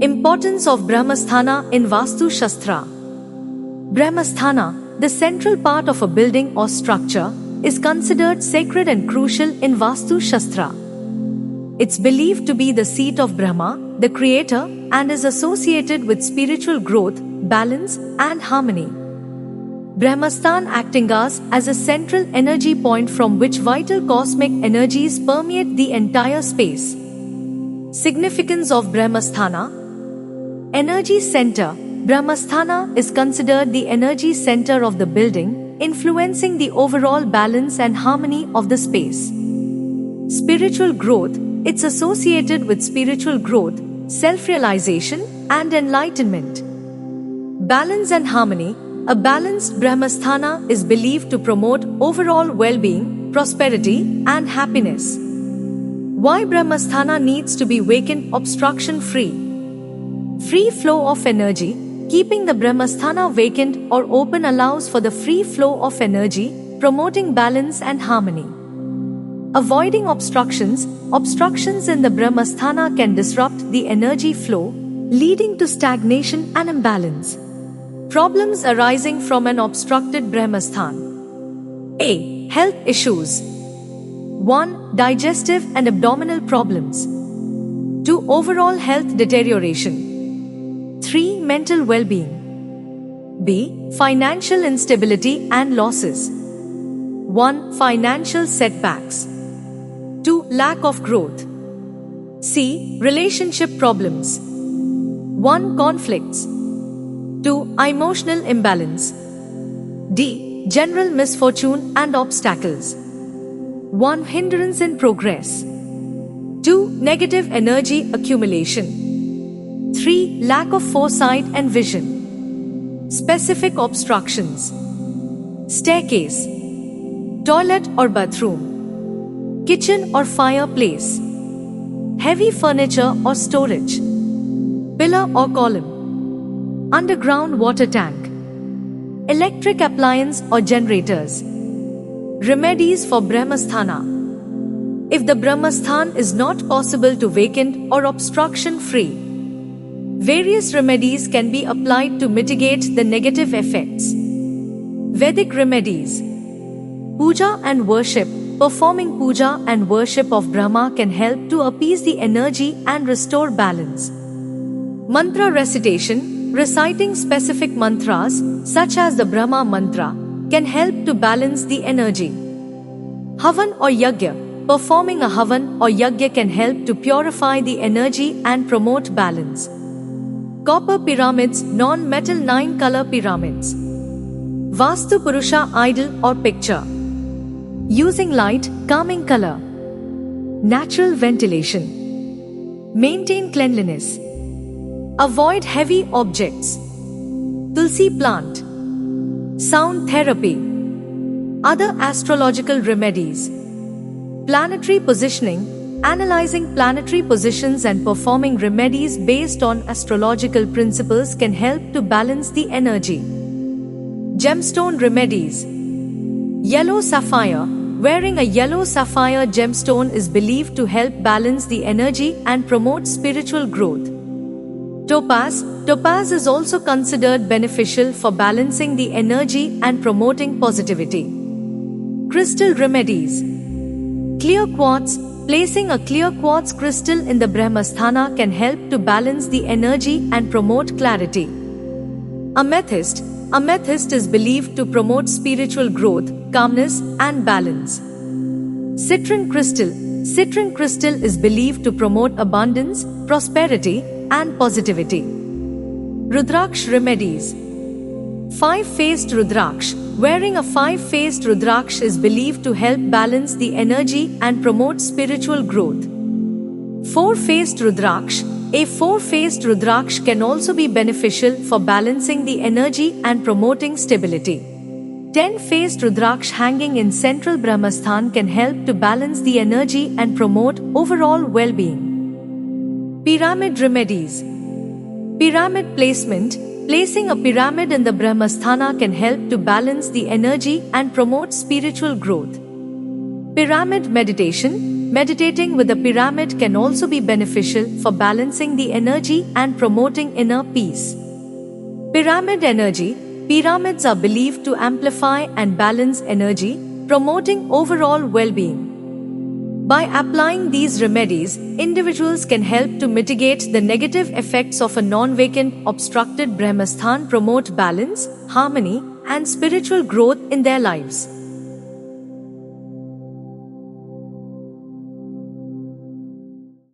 Importance of Brahmasthana in Vastu Shastra. Brahmasthana, the central part of a building or structure, is considered sacred and crucial in Vastu Shastra. It's believed to be the seat of Brahma, the creator, and is associated with spiritual growth, balance, and harmony. Brahmasthan acting as a central energy point from which vital cosmic energies permeate the entire space. Significance of Brahmasthana. Energy center. Brahmasthana is considered the energy center of the building, influencing the overall balance and harmony of the space. Spiritual growth. It's associated with spiritual growth, self-realization, and enlightenment. Balance and harmony. A balanced Brahmasthana is believed to promote overall well-being, prosperity, and happiness. Why Brahmasthana needs to be vacant, obstruction-free? Free flow of energy. Keeping the Brahmasthana vacant or open allows for the free flow of energy, promoting balance and harmony. Avoiding obstructions. Obstructions in the Brahmasthana can disrupt the energy flow, leading to stagnation and imbalance. Problems arising from an obstructed Brahmasthan. A. Health issues. 1. Digestive and abdominal problems. 2. Overall health deterioration. 3. Mental well-being. B. Financial instability and losses. 1. Financial setbacks. 2. Lack of growth. C. Relationship problems. 1. Conflicts. 2. Emotional imbalance. D. General misfortune and obstacles. 1. Hindrance in progress. 2. Negative energy accumulation. 3. Lack of foresight and vision. Specific obstructions. Staircase. Toilet or bathroom. Kitchen or fireplace. Heavy furniture or storage. Pillar or column. Underground water tank. Electric appliance or generators. Remedies for Brahmasthana. If the Brahmasthan is not possible to vacant or obstruction-free, various remedies can be applied to mitigate the negative effects. Vedic remedies. Puja and worship. Performing puja and worship of Brahma can help to appease the energy and restore balance. Mantra recitation. Reciting specific mantras, such as the Brahma mantra, can help to balance the energy. Havan or yagya. Performing a havan or yagya can help to purify the energy and promote balance. Copper pyramids, non-metal 9-color pyramids. Vastu Purusha idol or picture. Using light, calming color. Natural ventilation. Maintain cleanliness. Avoid heavy objects. Tulsi plant. Sound therapy. Other astrological remedies. Planetary positioning. Analyzing planetary positions and performing remedies based on astrological principles can help to balance the energy. Gemstone remedies. Yellow sapphire. Wearing a yellow sapphire gemstone is believed to help balance the energy and promote spiritual growth. Topaz. Topaz is also considered beneficial for balancing the energy and promoting positivity. Crystal remedies. Clear quartz. Placing a clear quartz crystal in the Brahmasthana can help to balance the energy and promote clarity. Amethyst. Amethyst is believed to promote spiritual growth, calmness, and balance. Citrine crystal. Citrine crystal is believed to promote abundance, prosperity, and positivity. Rudraksh remedies. 5-faced Rudraksh. Wearing a 5-faced Rudraksh is believed to help balance the energy and promote spiritual growth. 4-faced Rudraksh. A 4-faced Rudraksh can also be beneficial for balancing the energy and promoting stability. 10-faced Rudraksh hanging in central Brahmasthan can help to balance the energy and promote overall well-being. Pyramid remedies. Pyramid placement. Placing a pyramid in the Brahmasthana can help to balance the energy and promote spiritual growth. Pyramid meditation. Meditating with a pyramid can also be beneficial for balancing the energy and promoting inner peace. Pyramid energy. Pyramids are believed to amplify and balance energy, promoting overall well-being. By applying these remedies, individuals can help to mitigate the negative effects of a non-vacant, obstructed Brahmasthan, promote balance, harmony, and spiritual growth in their lives.